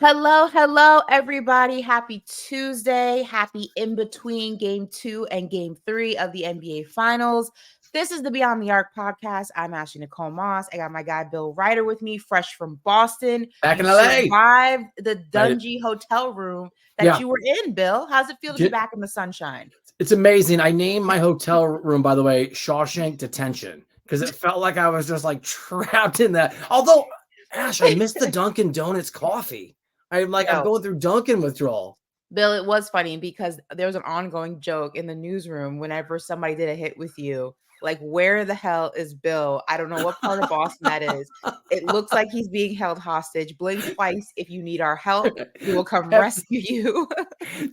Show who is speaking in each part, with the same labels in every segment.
Speaker 1: Hello, hello, everybody. Happy Tuesday. Happy in between game 2 and game 3 of the NBA Finals. This is the Beyond the Arc podcast. I'm Ashley Nicole Moss. I got my guy Bill Ryder with me, fresh from Boston.
Speaker 2: Back
Speaker 1: You
Speaker 2: in LA.
Speaker 1: survived the
Speaker 2: Right.
Speaker 1: dungy hotel room that
Speaker 2: Yeah.
Speaker 1: you were in, Bill. How's it feel to be back in the sunshine?
Speaker 2: It's amazing. I named my hotel room, by the way, Shawshank Detention, because it felt like I was just like trapped in that. Although, Ash, I missed the Dunkin' Donuts coffee. I'm going through Dunkin' withdrawal.
Speaker 1: Bill, it was funny because there was an ongoing joke in the newsroom whenever somebody did a hit with you. Like, where the hell is Bill? I don't know what part of Boston that is. It looks like he's being held hostage. Blink twice if you need our help. We will come rescue you.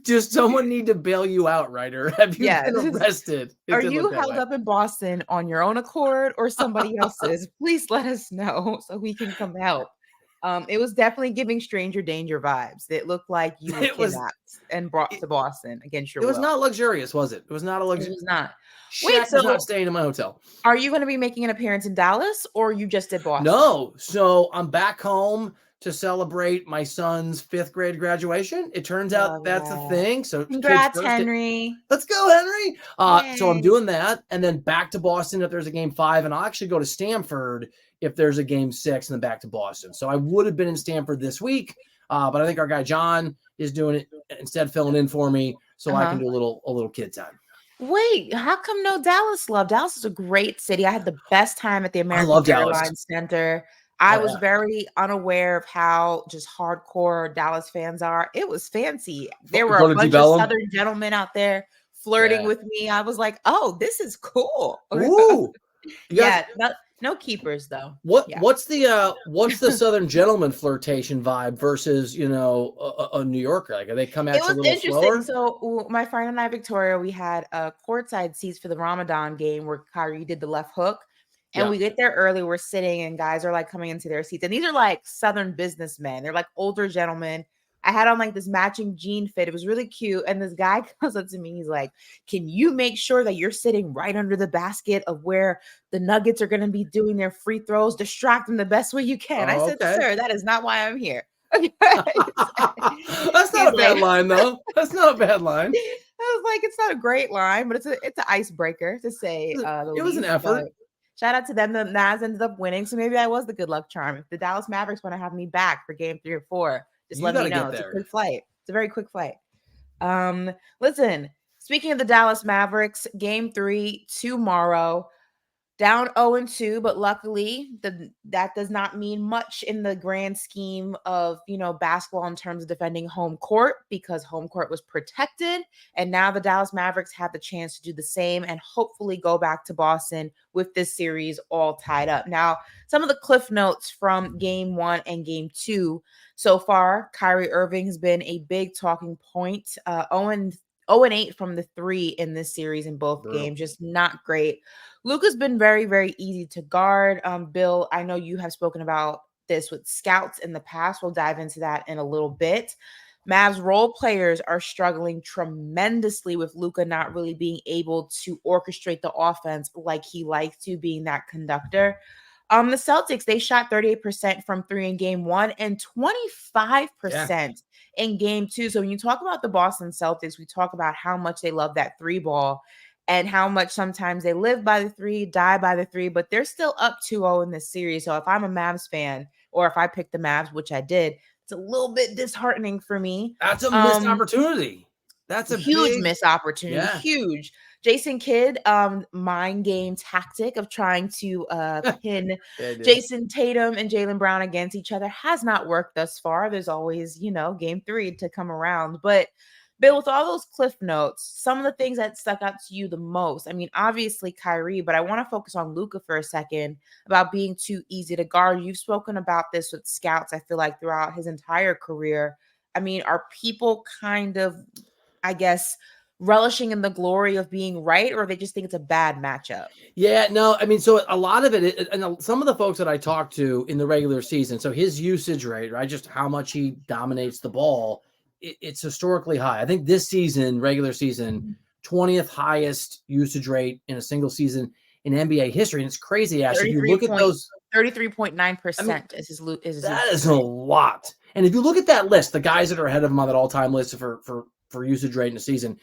Speaker 2: Does someone need to bail you out, Ryder? Have you been arrested?
Speaker 1: Are you held up in Boston on your own accord or somebody else's? Please let us know so we can come help. It was definitely giving stranger danger vibes. It looked like you were kidnapped and brought to Boston against your will.
Speaker 2: It was not luxurious, was it? It was not a luxury.
Speaker 1: It was not.
Speaker 2: Wait, so not staying in my hotel.
Speaker 1: Are you going to be making an appearance in Dallas, or you just did Boston?
Speaker 2: No. So I'm back home to celebrate my son's 5th grade graduation. It turns out that's a thing. So
Speaker 1: congrats, Henry.
Speaker 2: Let's go, Henry. So I'm doing that, and then back to Boston if there's a game 5, and I'll actually go to Stanford if there's a game 6, and then back to Boston. So I would have been in Stanford this week, but I think our guy John is doing it instead, filling in for me, so I can do a little kid time.
Speaker 1: Wait, how come no Dallas love? Dallas is a great city. I had the best time at the American Airlines Center. I was very unaware of how just hardcore Dallas fans are. It was fancy. There were a bunch of Southern gentlemen out there flirting with me. I was like, oh, this is cool.
Speaker 2: Ooh.
Speaker 1: No keepers though.
Speaker 2: What's the Southern gentleman flirtation vibe versus a New Yorker? Like, are they come at you a little slower?
Speaker 1: So my friend and I, Victoria, we had courtside seats for the Ramadan game where Kyrie did the left hook, and we get there early. We're sitting, and guys are like coming into their seats, and these are like Southern businessmen. They're like older gentlemen. I had on like this matching jean fit. It was really cute. And this guy comes up to me. He's like, can you make sure that you're sitting right under the basket of where the Nuggets are going to be doing their free throws? Distract them the best way you can. I said, sir, that is not why I'm here.
Speaker 2: That's not a bad line, though. That's not a bad line.
Speaker 1: I was like, it's not a great line, but it's an icebreaker to say.
Speaker 2: It was an effort.
Speaker 1: Shout out to them. The Mavs ended up winning. So maybe I was the good luck charm. If the Dallas Mavericks want to have me back for game 3 or 4, just let me know. It's a quick flight. It's a very quick flight. Listen, speaking of the Dallas Mavericks, game 3 tomorrow, down 0-2, but luckily that does not mean much in the grand scheme of, basketball in terms of defending home court, because home court was protected. And now the Dallas Mavericks have the chance to do the same and hopefully go back to Boston with this series all tied up. Now, some of the cliff notes from game 1 and game 2 so far: Kyrie Irving has been a big talking point. 0-8 from the 3 in this series in both games. Just not great. Luka's been very, very easy to guard. Bill, I know you have spoken about this with scouts in the past. We'll dive into that in a little bit. Mavs role players are struggling tremendously with Luka not really being able to orchestrate the offense like he likes to, being that conductor. The Celtics, they shot 38% from 3 in game 1 and 25% in game 2. So when you talk about the Boston Celtics, we talk about how much they love that 3 ball and how much sometimes they live by the 3, die by the 3, but they're still up 2-0 in this series. So if I'm a Mavs fan, or if I picked the Mavs, which I did, it's a little bit disheartening for me.
Speaker 2: That's a missed opportunity. That's a
Speaker 1: huge missed opportunity. Yeah. Huge. Jason Kidd, mind game tactic of trying to pin Jason Tatum and Jaylen Brown against each other has not worked thus far. There's always, game 3 to come around. But Bill, with all those cliff notes, some of the things that stuck out to you the most, I mean, obviously Kyrie, but I want to focus on Luka for a second about being too easy to guard. You've spoken about this with scouts, I feel like, throughout his entire career. I mean, are people kind of, I guess, relishing in the glory of being right, or they just think it's a bad matchup?
Speaker 2: Yeah, no, I mean, so a lot of it, and some of the folks that I talked to in the regular season, so his usage rate, right, just how much he dominates the ball, it's historically high. I think this season, regular season, 20th highest usage rate in a single season in NBA history. And it's crazy, Ash. If you look at those
Speaker 1: 33.9% is his
Speaker 2: that is a lot. And if you look at that list, the guys that are ahead of him on that all-time list for usage rate in the season,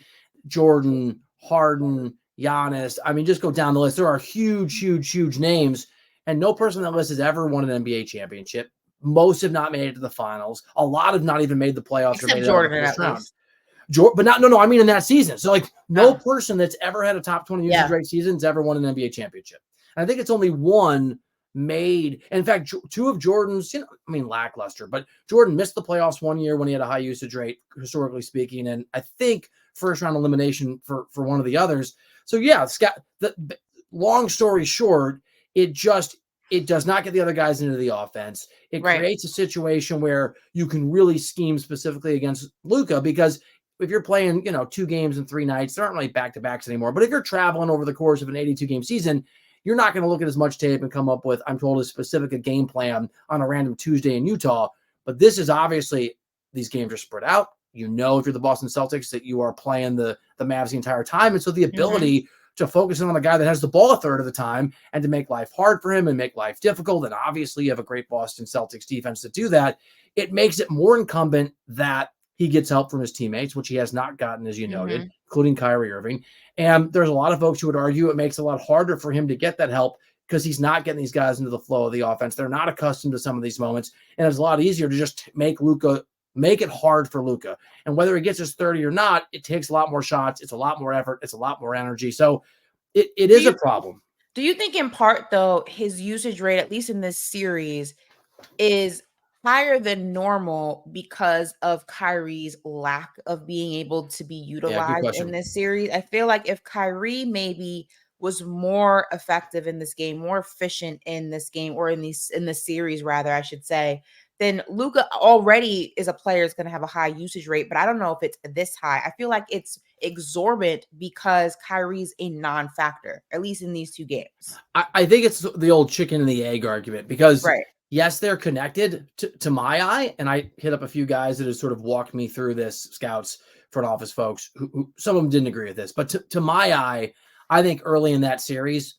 Speaker 2: Jordan, Harden, Giannis, I mean, just go down the list. There are huge names, and no person on that list has ever won an NBA championship. Most have not made it to the finals. A lot have not even made the playoffs
Speaker 1: Except
Speaker 2: or made
Speaker 1: Jordan,
Speaker 2: it out of the first
Speaker 1: at
Speaker 2: round.
Speaker 1: least.
Speaker 2: But no, I mean in that season. So like no person that's ever had a top 20 usage rate season's ever won an NBA championship. And I think it's only one made. And in fact, two of Jordan's, lackluster, but Jordan missed the playoffs one year when he had a high usage rate, historically speaking. And I think first round elimination for one of the others. So yeah, Scott, the long story short, it does not get the other guys into the offense. It creates a situation where you can really scheme specifically against Luka, because if you're playing, 2 games in 3 nights, there aren't really back-to-backs anymore. But if you're traveling over the course of an 82-game season, you're not going to look at as much tape and come up with, I'm told, as specific a game plan on a random Tuesday in Utah. But this is obviously, these games are spread out. If you're the Boston Celtics, that you are playing the Mavs the entire time. And so the ability to focus on the guy that has the ball a third of the time and to make life hard for him and make life difficult, and obviously you have a great Boston Celtics defense to do that, it makes it more incumbent that he gets help from his teammates, which he has not gotten, as you noted, including Kyrie Irving. And there's a lot of folks who would argue it makes it a lot harder for him to get that help because he's not getting these guys into the flow of the offense. They're not accustomed to some of these moments. And it's a lot easier to just make it hard for Luka. And whether he gets his 30 or not, it takes a lot more shots. It's a lot more effort. It's a lot more energy. So it is a problem.
Speaker 1: Do you think in part, though, his usage rate, at least in this series, is higher than normal because of Kyrie's lack of being able to be utilized in this series? I feel like if Kyrie maybe was more effective in this game, more efficient in this game, or in the series, rather, I should say, then Luka already is a player that's going to have a high usage rate, but I don't know if it's this high. I feel like it's exorbitant because Kyrie's a non-factor, at least in these 2 games.
Speaker 2: I think it's the old chicken and the egg argument, because yes, they're connected to my eye. And I hit up a few guys that have sort of walked me through this, scouts, front office folks, who some of them didn't agree with this. But to my eye, I think early in that series,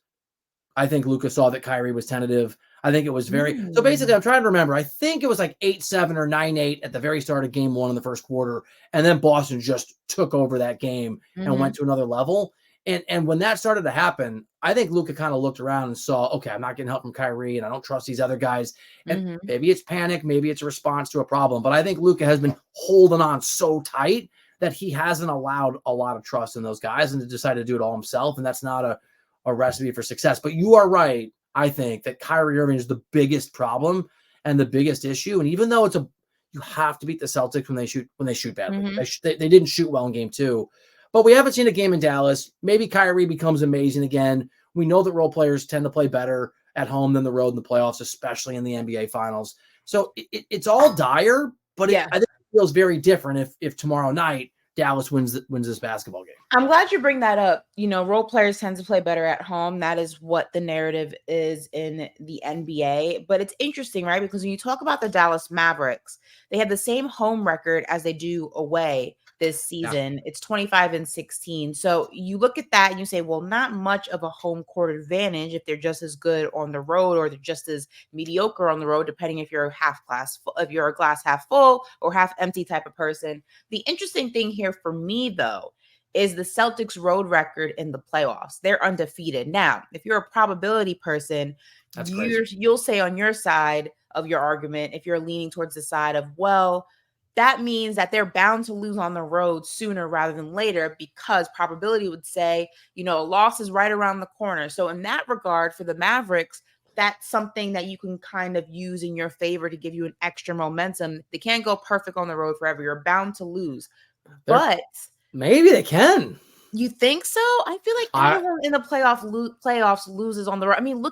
Speaker 2: I think Luka saw that Kyrie was tentative. I think it was so basically, I'm trying to remember. I think it was like 8-7 or 9-8 at the very start of game 1 in the first quarter. And then Boston just took over that game and went to another level. And when that started to happen, I think Luka kind of looked around and saw, okay, I'm not getting help from Kyrie, and I don't trust these other guys. And maybe it's panic, maybe it's a response to a problem. But I think Luka has been holding on so tight that he hasn't allowed a lot of trust in those guys, and to decide to do it all himself. And that's not a recipe for success. But you are right. I think that Kyrie Irving is the biggest problem and the biggest issue. And even though you have to beat the Celtics when they shoot badly. They didn't shoot well in game 2. But we haven't seen a game in Dallas. Maybe Kyrie becomes amazing again. We know that role players tend to play better at home than the road in the playoffs, especially in the NBA Finals. So it's all dire, but I think it feels very different if tomorrow night Dallas wins this basketball game.
Speaker 1: I'm glad you bring that up. Role players tend to play better at home. That is what the narrative is in the NBA. But it's interesting, right? Because when you talk about the Dallas Mavericks, they have the same home record as they do away this season. Yeah. It's 25-16. So you look at that and you say, well, not much of a home court advantage if they're just as good on the road, or they're just as mediocre on the road, depending if you're a glass half full or half empty type of person. The interesting thing here for me, though, is the Celtics road record in the playoffs. They're undefeated. Now, if you're a probability person, you'll say on your side of your argument, if you're leaning towards the side of, well, that means that they're bound to lose on the road sooner rather than later, because probability would say, a loss is right around the corner. So in that regard, for the Mavericks, that's something that you can kind of use in your favor to give you an extra momentum. They can't go perfect on the road forever. You're bound to lose. But
Speaker 2: maybe they can.
Speaker 1: You think so? I feel like everyone in the playoffs loses on the road. I mean,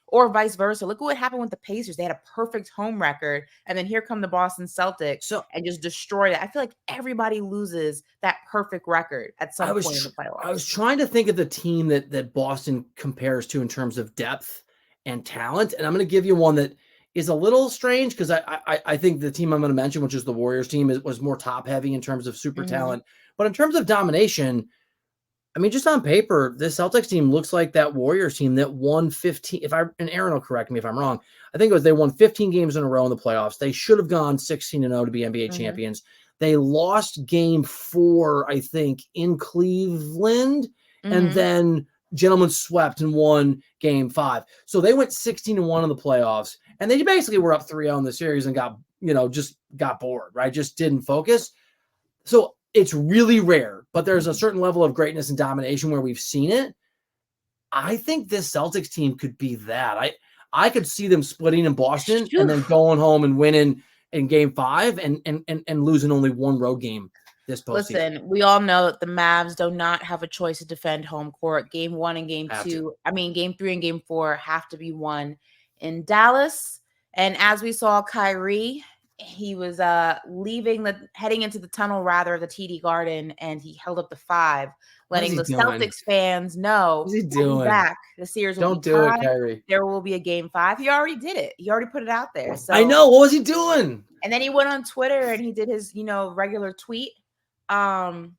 Speaker 1: or vice versa. Look at what happened with the Pacers. They had a perfect home record, and then here come the Boston Celtics and just destroy it. I feel like everybody loses that perfect record at some point in the playoffs.
Speaker 2: I was trying to think of the team that Boston compares to in terms of depth and talent, and I'm going to give you one that is a little strange, because I think the team I'm going to mention, which is the Warriors team, was more top heavy in terms of super talent, but in terms of domination, I mean, just on paper, this Celtics team looks like that Warriors team that won 15. And Aaron will correct me if I'm wrong. I think it was they won 15 games in a row in the playoffs. They should have gone 16-0 to be NBA champions. They lost game 4, I think, in Cleveland, and then gentlemen swept and won game 5. So they went 16-1 in the playoffs, and they basically were up 3-0 in the series and just got bored, right? Just didn't focus. So it's really rare, but there's a certain level of greatness and domination where we've seen it. I think this Celtics team could be that. I could see them splitting in Boston and then going home and winning in game 5 and losing only one road game this postseason.
Speaker 1: Listen, we all know that the Mavs do not have a choice to defend home court. Game 1 and game 2, game 3 and game 4 have to be won in Dallas. And as we saw, Kyrie, he was heading into the tunnel rather of the TD Garden, and he held up the 5, letting the Celtics fans know
Speaker 2: he's back.
Speaker 1: The series
Speaker 2: will
Speaker 1: be
Speaker 2: tied. It, Kyrie.
Speaker 1: There will be a game 5. He already did it. He already put it out there. So
Speaker 2: I know. What was he doing?
Speaker 1: And then he went on Twitter and he did his, regular tweet. And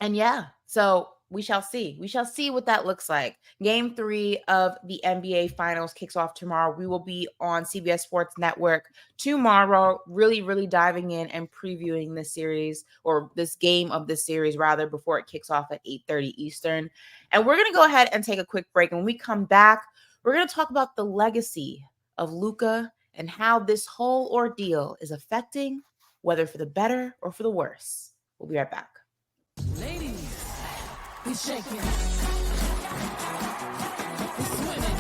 Speaker 1: yeah, so we shall see. We shall see what that looks like. Game 3 of the NBA Finals kicks off tomorrow. We will be on CBS Sports Network tomorrow, really, really diving in and previewing this series, or this game of this series, rather, before it kicks off at 8:30 Eastern. And we're going to go ahead and take a quick break. And when we come back, we're going to talk about the legacy of Luka and how this whole ordeal is affecting, whether for the better or for the worse. We'll be right back.
Speaker 3: Ladies, he's shaking. He's swimming.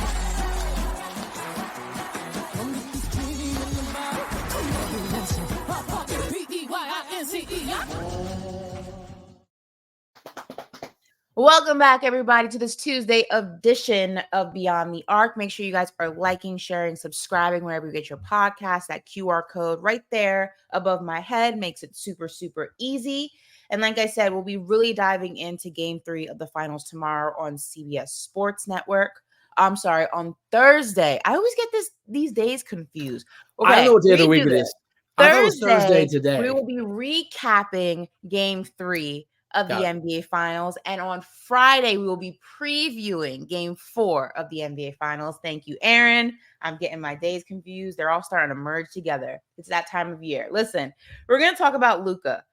Speaker 1: Welcome back, everybody, to this Tuesday edition of Beyond the Arc. Make sure you guys are liking, sharing, subscribing wherever you get your podcast. That QR code right there above my head makes it super, super easy. And like I said, we'll be really diving into game 3 of the finals tomorrow on CBS Sports Network. I'm sorry, on Thursday. I always get these days confused.
Speaker 2: Okay, I don't know what day of the week it is.
Speaker 1: I thought it was Thursday today. We will be recapping game 3 of the NBA Finals. And on Friday, we will be previewing game 4 of the NBA Finals. Thank you, Aaron. I'm getting my days confused. They're all starting to merge together. It's that time of year. Listen, we're going to talk about Luka.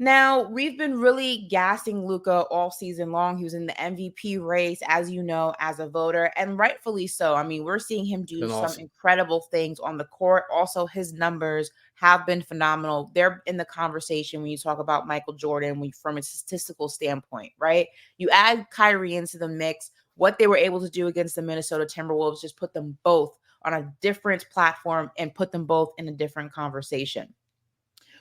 Speaker 1: Now, we've been really gassing Luka all season long. He was in the MVP race, as you know, as a voter, and rightfully so. I mean, we're seeing him do some incredible things on the court. Also, his numbers have been phenomenal. They're in the conversation when you talk about Michael Jordan from a statistical standpoint, right? You add Kyrie into the mix, what they were able to do against the Minnesota Timberwolves, just put them both on a different platform and put them both in a different conversation.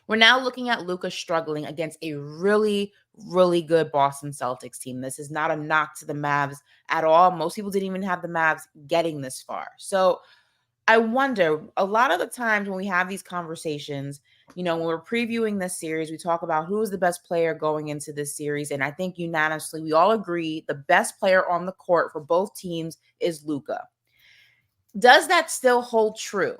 Speaker 1: We're now looking at Luka struggling against a really, really good Boston Celtics team. This is not a knock to the Mavs at all. Most people didn't even have the Mavs getting this far. So I wonder, a lot of the times when we have these conversations, when we're previewing this series, we talk about who is the best player going into this series. And I think unanimously, we all agree the best player on the court for both teams is Luka. Does that still hold true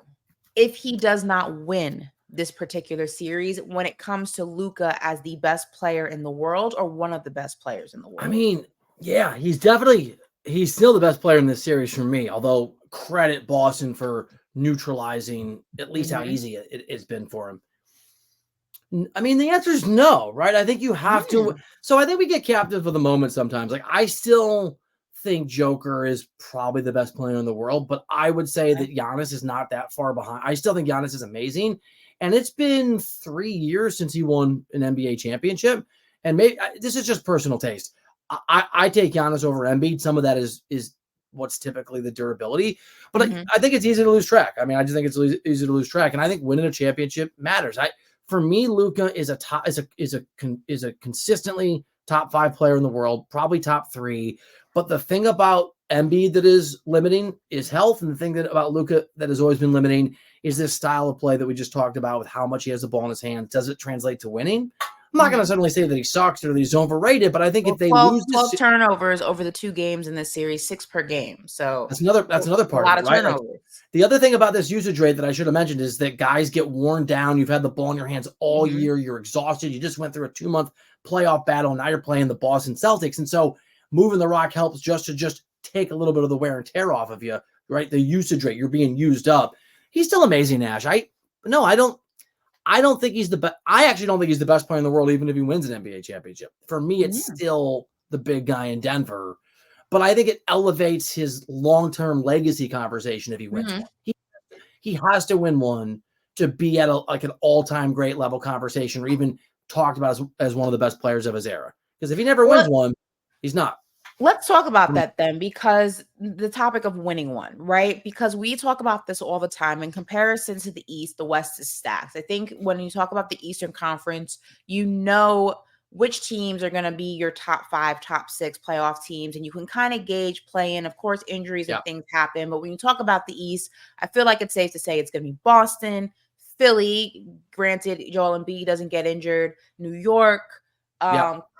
Speaker 1: if he does not win this particular series when it comes to Luka as the best player in the world or one of the best players in the world?
Speaker 2: I mean, yeah, he's still the best player in this series for me, although credit Boston for neutralizing at least how easy it's been for him. I mean, the answer is no, right? I think you have to. So I think we get captive of the moment sometimes. Like, I still think Joker is probably the best player in the world, but I would say that Giannis is not that far behind. I still think Giannis is amazing. And it's been 3 years since he won an NBA championship. And maybe this is just personal taste. I take Giannis over Embiid. Some of that is what's typically the durability. But I think it's easy to lose track. I mean, I just think it's easy to lose track. And I think winning a championship matters. For me, Luka is a consistently top 5 player in the world, probably top 3. But the thing about Embiid that is limiting is health. And the thing about Luka that has always been limiting is this style of play that we just talked about with how much he has the ball in his hand. Does it translate to winning? I'm not going to suddenly say that he sucks or that he's overrated, but I think if they
Speaker 1: 12,
Speaker 2: lose
Speaker 1: 12
Speaker 2: this,
Speaker 1: turnovers over the 2 games in this series, 6 per game. So
Speaker 2: that's another part
Speaker 1: a lot
Speaker 2: of it,
Speaker 1: of
Speaker 2: right? Like,
Speaker 1: turnovers.
Speaker 2: the other thing about this usage rate that I should have mentioned is that guys get worn down. You've had the ball in your hands all year. You're exhausted. You just went through a 2-month playoff battle. Now you're playing the Boston Celtics. And so moving the rock helps just take a little bit of the wear and tear off of you, right? The usage rate, you're being used up. He's still amazing, Nash. I don't think he's the best. I actually don't think he's the best player in the world, even if he wins an NBA championship. For me, it's still the big guy in Denver. But I think it elevates his long-term legacy conversation if he wins one. He has to win one to be at an all-time great level conversation, or even talked about as one of the best players of his era. Because if he never wins one, he's not.
Speaker 1: Let's talk about that then, because the topic of winning one, right? Because we talk about this all the time in comparison to the East, the West is stacked. I think when you talk about the Eastern Conference, you know which teams are going to be your top 5, top 6 playoff teams, and you can kind of gauge play-in. Of course, injuries and things happen, but when you talk about the East, I feel like it's safe to say it's going to be Boston, Philly, granted Joel Embiid doesn't get injured, New York,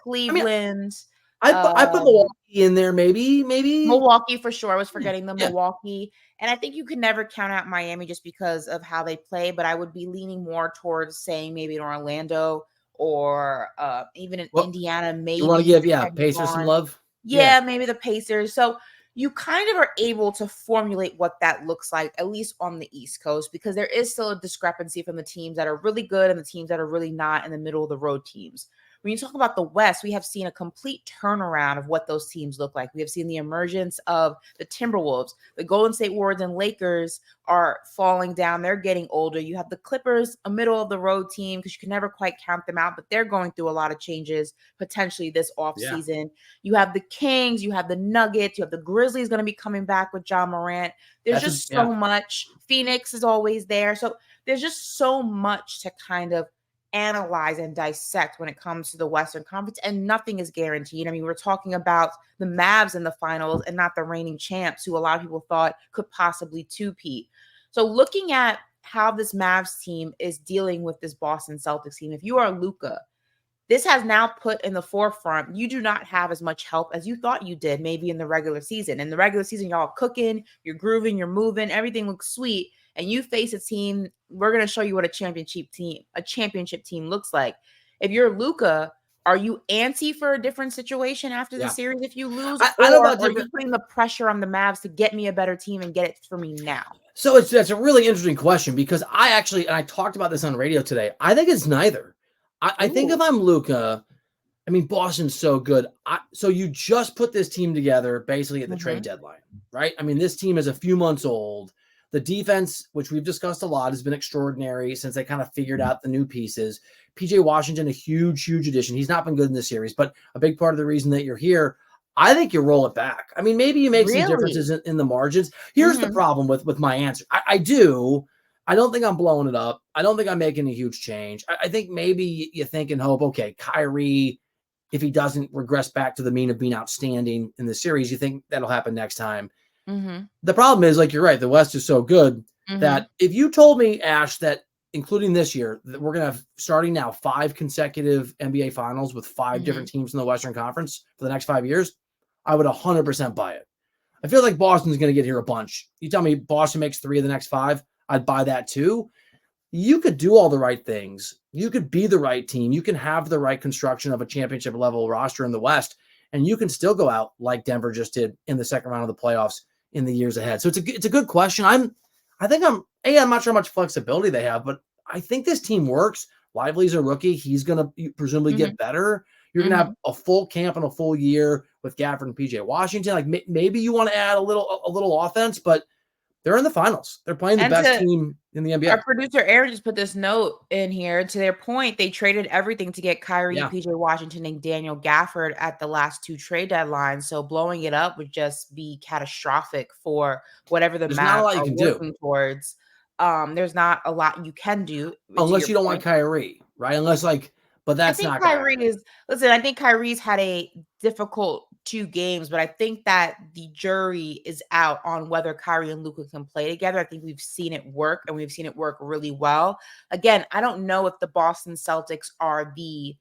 Speaker 1: Cleveland.
Speaker 2: I put Milwaukee in there, maybe
Speaker 1: Milwaukee for sure. I was forgetting the Milwaukee. And I think you can never count out Miami just because of how they play, but I would be leaning more towards saying maybe in Orlando or even in Indiana. Maybe
Speaker 2: you want to give Pacers some love.
Speaker 1: Yeah, maybe the Pacers. So you kind of are able to formulate what that looks like, at least on the East Coast, because there is still a discrepancy from the teams that are really good and the teams that are really not, in the middle of the road teams. When you talk about the West, we have seen a complete turnaround of what those teams look like. We have seen the emergence of the Timberwolves. The Golden State Warriors and Lakers are falling down. They're getting older. You have the Clippers, a middle of the road team, because you can never quite count them out, but they're going through a lot of changes potentially this offseason. You have the Kings, you have the Nuggets, you have the Grizzlies going to be coming back with John Morant. There's just so much. Phoenix is always there. So there's just so much to kind of analyze and dissect when it comes to the Western Conference, and nothing is guaranteed. I mean, we're talking about the Mavs in the finals and not the reigning champs, who a lot of people thought could possibly two-peat. So looking at how this Mavs team is dealing with this Boston Celtics team, if you are Luka, this has now put in the forefront, you do not have as much help as you thought you did maybe in the regular season. In the regular season, y'all cooking, you're grooving, you're moving, everything looks sweet. And you face a team, we're going to show you what a championship team looks like. If you're Luka, are you antsy for a different situation after the series if you lose? I don't know, are you putting the pressure on the Mavs to get me a better team and get it for me now?
Speaker 2: So that's a really interesting question, because I talked about this on radio today. I think it's neither. I think if I'm Luka, I mean, Boston's so good. So you just put this team together basically at the trade deadline, right? I mean, this team is a few months old. The defense, which we've discussed a lot, has been extraordinary since they kind of figured out the new pieces. PJ Washington, a huge, huge addition. He's not been good in this series, but a big part of the reason that you're here, I think you roll it back. I mean, maybe you make some differences in the margins. Here's the problem with my answer. I don't think I'm blowing it up. I don't think I'm making a huge change. I think maybe you think and hope, okay, Kyrie, if he doesn't regress back to the mean of being outstanding in the series, you think that'll happen next time. The problem is, like, you're right, the West is so good that if you told me, Ash, that including this year, that we're going to have, starting now, 5 consecutive NBA finals with 5 different teams in the Western Conference for the next 5 years, I would 100% buy it. I feel like Boston's going to get here a bunch. You tell me Boston makes 3 of the next 5, I'd buy that too. You could do all the right things. You could be the right team. You can have the right construction of a championship level roster in the West, and you can still go out like Denver just did in the second round of the playoffs in the years ahead. So it's a good question. I'm not sure how much flexibility they have, but I think this team works. Lively's a rookie. He's going to presumably get better. You're going to have a full camp and a full year with Gafford and PJ Washington. Like, maybe you want to add a little offense, but they're in the finals. They're playing the best team in the NBA.
Speaker 1: Our producer Aaron just put this note in here. To their point, they traded everything to get Kyrie, PJ Washington, and Daniel Gafford at the last 2 trade deadlines. So blowing it up would just be catastrophic for whatever the Mavs are working towards. There's not a lot you can do
Speaker 2: unless you don't want Kyrie, right? Unless but that's not
Speaker 1: Kyrie is. Listen, I think Kyrie's had a difficult 2 games, but I think that the jury is out on whether Kyrie and Luka can play together. I think we've seen it work, and we've seen it work really well. Again, I don't know if the Boston Celtics are the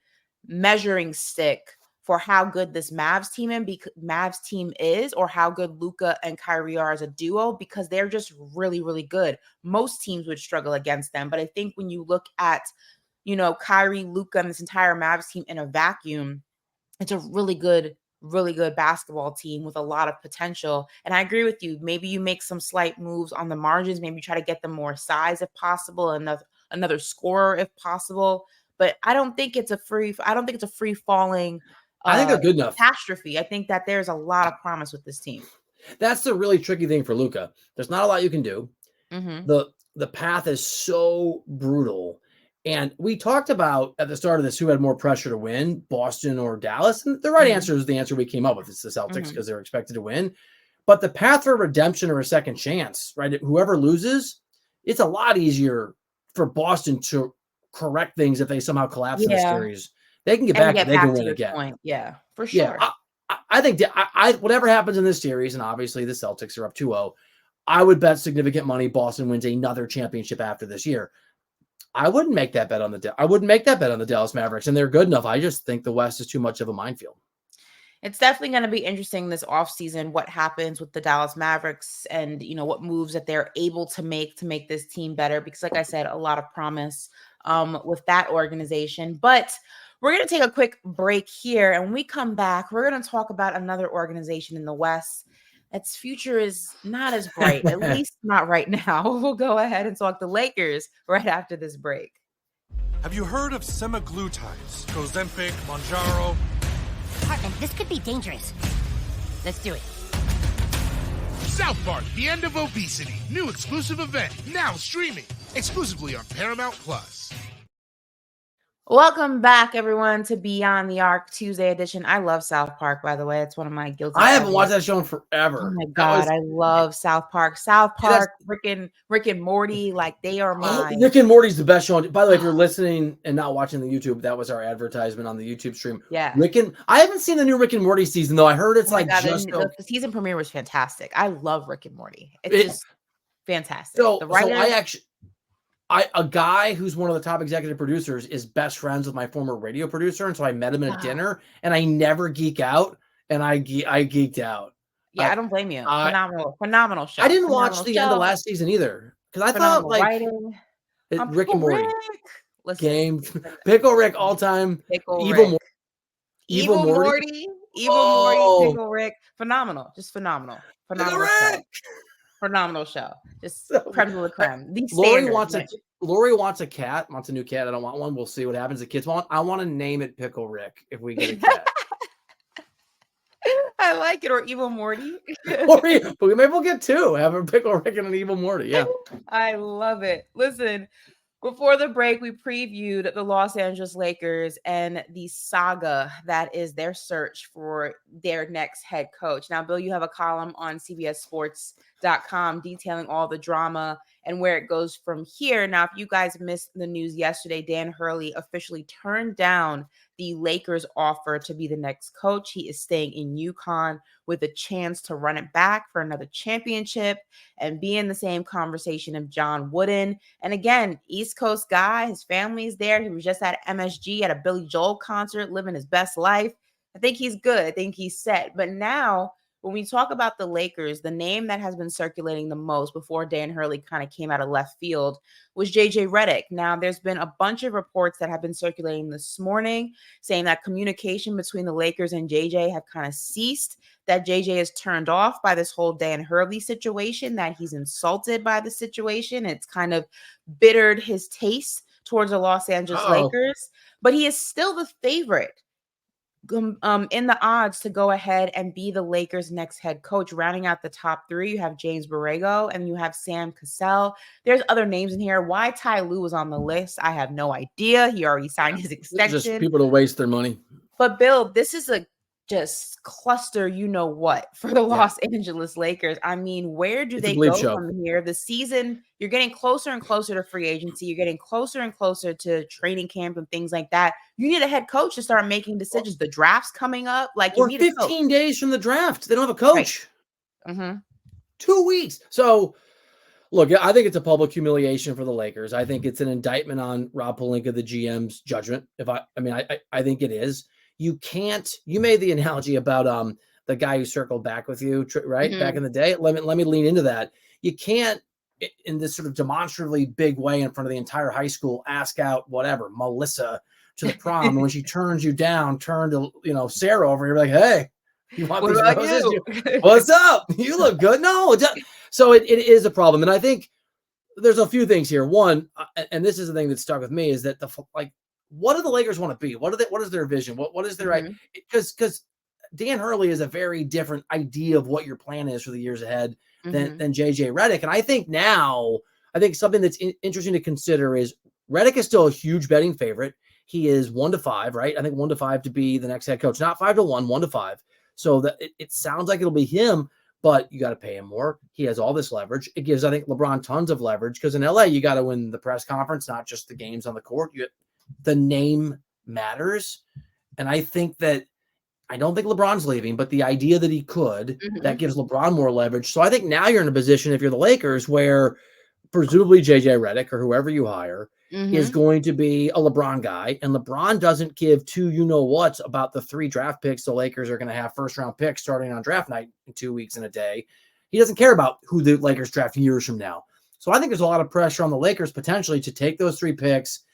Speaker 1: measuring stick for how good this Mavs team is, or how good Luka and Kyrie are as a duo, because they're just really, really good. Most teams would struggle against them. But I think when you look at, Kyrie, Luka, and this entire Mavs team in a vacuum, it's a really good basketball team with a lot of potential. And I agree with you. Maybe you make some slight moves on the margins. Maybe try to get them more size if possible, another scorer if possible. But I don't think it's a free falling
Speaker 2: I think they're good enough.
Speaker 1: catastrophe. I think that there's a lot of promise with this team.
Speaker 2: That's the really tricky thing for Luka. There's not a lot you can do.
Speaker 1: Mm-hmm.
Speaker 2: The path is so brutal. And we talked about at the start of this who had more pressure to win, Boston or Dallas. And the right answer is the answer we came up with. It's the Celtics because they're expected to win. But the path for redemption or a second chance, right? Whoever loses, it's a lot easier for Boston to correct things if they somehow collapse in the series. They can get back and they can win again.
Speaker 1: Point. Yeah, for sure.
Speaker 2: Yeah, I think whatever happens in this series, and obviously the Celtics are up 2-0, I would bet significant money Boston wins another championship after this year. I wouldn't make that bet on the Dallas Mavericks, and they're good enough. I just think the West is too much of a minefield.
Speaker 1: It's definitely going to be interesting this offseason, what happens with the Dallas Mavericks and, what moves that they're able to make this team better. Because like I said, a lot of promise with that organization. But we're going to take a quick break here. And when we come back, we're going to talk about another organization in the West. Its future is not as bright, at least not right now. We'll go ahead and talk the Lakers right after this break.
Speaker 4: Have you heard of semaglutides? Ozempic, Mounjaro?
Speaker 5: Hartman, this could be dangerous. Let's do it.
Speaker 6: South Park, The End of Obesity. New exclusive event, now streaming. Exclusively on Paramount Plus.
Speaker 1: Welcome back, everyone, to Beyond the Arc Tuesday edition. I love South Park, by the way. It's one of my guilty
Speaker 2: I haven't watched that show in forever.
Speaker 1: Oh my God, I love South Park. South Park, Rick and Morty, like they are mine.
Speaker 2: Rick and Morty's the best show. By the way, if you're listening and not watching the YouTube, that was our advertisement on the YouTube stream.
Speaker 1: Yeah.
Speaker 2: I haven't seen the new Rick and Morty season, though. I heard it's
Speaker 1: the season premiere was fantastic. I love Rick and Morty. It's just fantastic.
Speaker 2: So a guy who's one of the top executive producers is best friends with my former radio producer. And so I met him at dinner and I never geek out. And I geeked out.
Speaker 1: Yeah, I don't blame you. Phenomenal show.
Speaker 2: I didn't watch the end of last season either. Because I thought Rick and Morty. Game. Pickle Rick all time.
Speaker 1: Evil Morty. Pickle Rick. Phenomenal. Just phenomenal. Phenomenal show. Just creme de la creme.
Speaker 2: Lori wants a cat. Wants a new cat. I don't want one. We'll see what happens. The kids want. I want to name it Pickle Rick if we get a cat.
Speaker 1: I like it. Or Evil Morty.
Speaker 2: But maybe we'll get two. Have a Pickle Rick and an Evil Morty. Yeah.
Speaker 1: I love it. Listen. Before the break, we previewed the Los Angeles Lakers and the saga that is their search for their next head coach. Now, Bill, you have a column on CBSSports.com detailing all the drama and where it goes from here. Now, if you guys missed the news yesterday, Dan Hurley officially turned down the Lakers' offer to be the next coach. He is staying in UConn with a chance to run it back for another championship and be in the same conversation of John Wooden. And again, East Coast guy, his family's there. He was just at MSG at a Billy Joel concert, living his best life. I think he's good. I think he's set. But now, when we talk about the Lakers, the name that has been circulating the most before Dan Hurley kind of came out of left field was JJ Redick. Now, there's been a bunch of reports that have been circulating this morning saying that communication between the Lakers and JJ have kind of ceased, that JJ is turned off by this whole Dan Hurley situation, that he's insulted by the situation. It's kind of bittered his taste towards the Los Angeles Lakers, but he is still the favorite in the odds to go ahead and be the Lakers' next head coach. Rounding out the top three, you have James Borrego and you have Sam Cassell. There's other names in here. Why Ty Lue was on the list, I have no idea. He already signed his extension.
Speaker 2: Just people to waste their money.
Speaker 1: But Bill, this is a just cluster, you know what, for the Los Angeles Lakers. I mean, where do they go from here? The season, you're getting closer and closer to free agency. You're getting closer and closer to training camp and things like that. You need a head coach to start making decisions. The draft's coming up. Like,
Speaker 2: we're 15 days from the draft. They don't have a coach.
Speaker 1: Right.
Speaker 2: 2 weeks. So Look, I think it's a public humiliation for the Lakers. I think it's an indictment on Rob Pelinka, the GM's judgment. I think it is. You made the analogy about the guy who circled back with you, right?
Speaker 1: Mm-hmm.
Speaker 2: Back in the day. Let me lean into that. You can't, in this sort of demonstrably big way in front of the entire high school, ask out whatever, Melissa to the prom. And when she turns you down, turn to, Sarah over, you're like, hey, you want
Speaker 1: What
Speaker 2: these
Speaker 1: about
Speaker 2: roses?
Speaker 1: you?
Speaker 2: What's up? You look good. No, so it is a problem. And I think there's a few things here. One, and this is the thing that stuck with me, is that what do the Lakers want to be? What is their vision? What is their right? Because Dan Hurley is a very different idea of what your plan is for the years ahead than JJ Redick. And I think something that's interesting to consider is Redick is still a huge betting favorite. He is 1-5, right? I think 1-5 to be the next head coach, not 5-1, 1-5. So that it sounds like it'll be him, but you got to pay him more. He has all this leverage. It gives, I think, LeBron tons of leverage because in LA, you got to win the press conference, not just the games on the court. The name matters. And I don't think LeBron's leaving, but the idea that he could, that gives LeBron more leverage. So I think now you're in a position, if you're the Lakers, where presumably JJ Redick or whoever you hire is going to be a LeBron guy. And LeBron doesn't give two you-know-whats about the 3 draft picks the Lakers are going to have first-round picks starting on draft night in 2 weeks and a day. He doesn't care about who the Lakers draft years from now. So I think there's a lot of pressure on the Lakers potentially to take those 3 picks,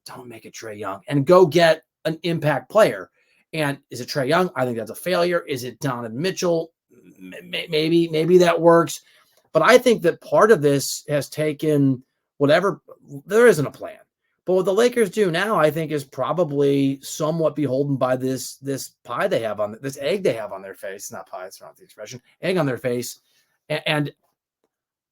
Speaker 2: don't make it Trae Young, and go get an impact player. And is it Trae Young? I think that's a failure. Is it Donovan Mitchell? Maybe that works. But I think that part of this has taken whatever. There isn't a plan. But what the Lakers do now, I think, is probably somewhat beholden by this pie they have on this egg they have on their face. Not pie, it's not the expression. Egg on their face. And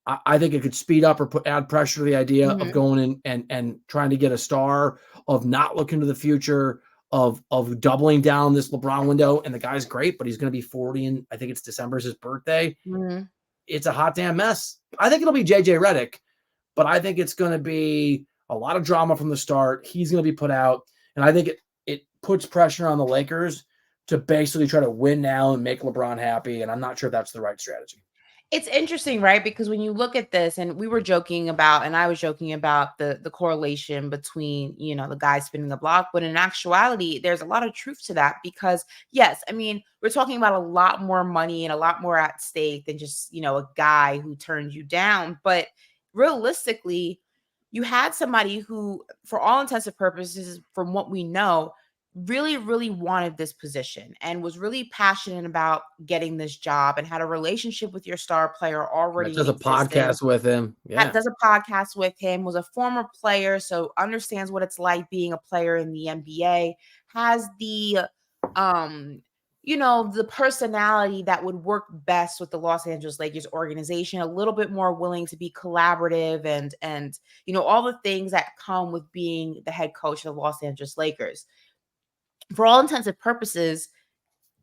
Speaker 2: I think it could speed up or add pressure to the idea of going in and trying to get a star, of not looking to the future, of doubling down this LeBron window. And the guy's great, but he's going to be 40, and I think it's December's his birthday. It's a hot damn mess. I think it'll be JJ Redick, but I think it's going to be a lot of drama from the start. He's going to be put out, and I think it puts pressure on the Lakers to basically try to win now and make LeBron happy, and I'm not sure if that's the right strategy.
Speaker 1: It's interesting, right? Because when you look at this, and we were joking about, and I was joking about the correlation between, the guy spinning the block, but in actuality, there's a lot of truth to that because, yes, I mean, we're talking about a lot more money and a lot more at stake than just, a guy who turned you down. But realistically, you had somebody who, for all intents and purposes, from what we know, really, really wanted this position and was really passionate about getting this job and had a relationship with your star player already.
Speaker 2: Does a podcast with him. Yeah.
Speaker 1: Does a podcast with him, was a former player, so understands what it's like being a player in the NBA, has the, the personality that would work best with the Los Angeles Lakers organization, a little bit more willing to be collaborative and all the things that come with being the head coach of the Los Angeles Lakers. For all intents and purposes,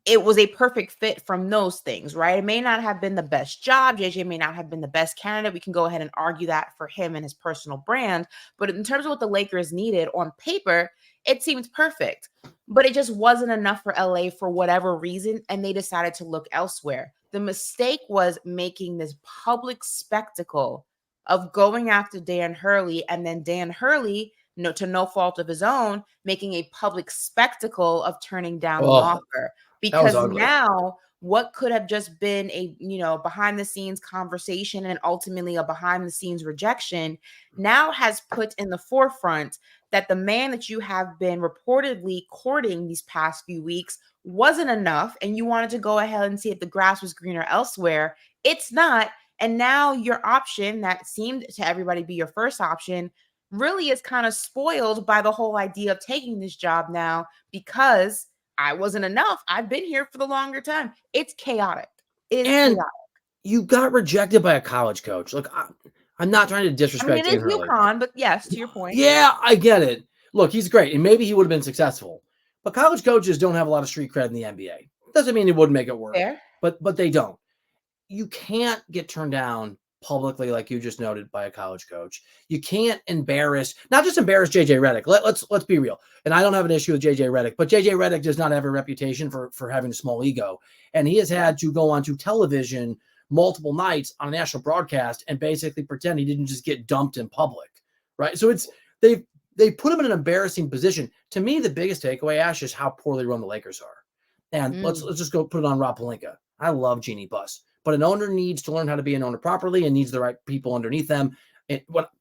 Speaker 1: it was a perfect fit from those things, right? It may not have been the best job. JJ may not have been the best candidate. We can go ahead and argue that for him and his personal brand. But in terms of what the Lakers needed on paper, it seemed perfect. But it just wasn't enough for LA for whatever reason, and they decided to look elsewhere. The mistake was making this public spectacle of going after Dan Hurley, and then Dan Hurley, to no fault of his own, making a public spectacle of turning down the offer. Because now what could have just been a, behind the scenes conversation and ultimately a behind the scenes rejection now has put in the forefront that the man that you have been reportedly courting these past few weeks wasn't enough. And you wanted to go ahead and see if the grass was greener elsewhere. It's not. And now your option that seemed to everybody be your first option really is kind of spoiled by the whole idea of taking this job now because I wasn't enough. I've been here for the longer time. It's chaotic. It is chaotic.
Speaker 2: You got rejected by a college coach. Look, I'm not trying to disrespect
Speaker 1: it is UConn, but yes, to your point.
Speaker 2: Yeah, I get it. Look, he's great, and maybe he would have been successful. But college coaches don't have a lot of street cred in the NBA. Doesn't mean he wouldn't make it work.
Speaker 1: Fair.
Speaker 2: But they don't. You can't get turned down publicly, like you just noted, by a college coach. You can't not just embarrass JJ Redick. Let's be real. And I don't have an issue with JJ Redick, but JJ Redick does not have a reputation for having a small ego. And he has had to go onto television multiple nights on a national broadcast and basically pretend he didn't just get dumped in public, right? So they put him in an embarrassing position. To me, the biggest takeaway, Ash, is how poorly run the Lakers are. And let's just go put it on Rob Pelinka. I love Jeannie Buss, but an owner needs to learn how to be an owner properly and needs the right people underneath them. And what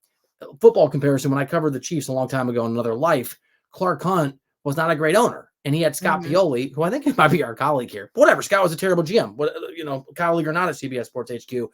Speaker 2: football comparison, when I covered the Chiefs a long time ago in another life, Clark Hunt was not a great owner. And he had Scott Pioli, who I think might be our colleague here. But whatever, Scott was a terrible GM. Colleague or not at CBS Sports HQ.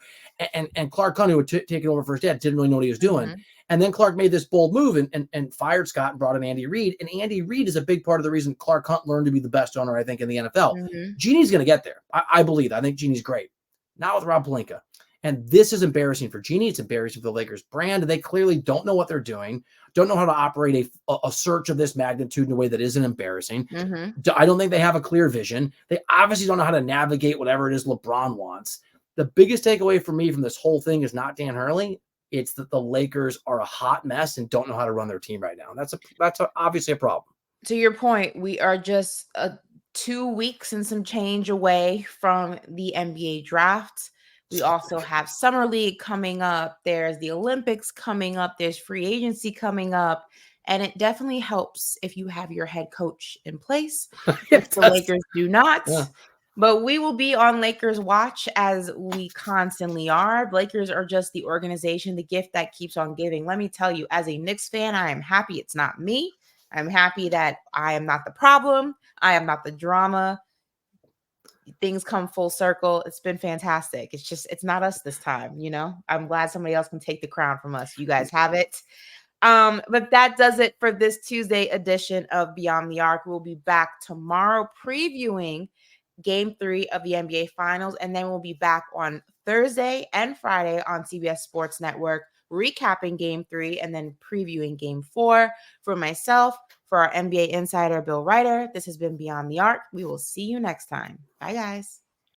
Speaker 2: And Clark Hunt, who had taken over for his dad, didn't really know what he was doing. And then Clark made this bold move and fired Scott and brought in Andy Reid. And Andy Reid is a big part of the reason Clark Hunt learned to be the best owner, I think, in the NFL. Jeannie's going to get there. I believe. I think Jeannie's great. Not with Rob Pelinka. And this is embarrassing for Jeannie. It's embarrassing for the Lakers brand. They clearly don't know what they're doing, don't know how to operate a search of this magnitude in a way that isn't embarrassing. I don't think they have a clear vision. They obviously don't know how to navigate whatever it is LeBron wants. The biggest takeaway for me from this whole thing is not Dan Hurley. It's that the Lakers are a hot mess and don't know how to run their team right now. That's obviously a problem.
Speaker 1: To your point, we are just 2 weeks and some change away from the NBA draft. We also have Summer League coming up. There's the Olympics coming up. There's free agency coming up. And it definitely helps if you have your head coach in place, which the Lakers do not. Yeah. But we will be on Lakers watch as we constantly are. Lakers are just the organization, the gift that keeps on giving. Let me tell you, as a Knicks fan, I am happy it's not me. I'm happy that I am not the problem. I am not the drama. Things come full circle. It's been fantastic. It's not us this time, I'm glad somebody else can take the crown from us. You guys have it. But that does it for this Tuesday edition of Beyond the Arc. We'll be back tomorrow previewing Game 3 of the NBA Finals, and then we'll be back on Thursday and Friday on CBS Sports Network, recapping Game 3 and then previewing Game 4. For myself, for our NBA insider, Bill Ryder, this has been Beyond the Arc. We will see you next time. Bye, guys.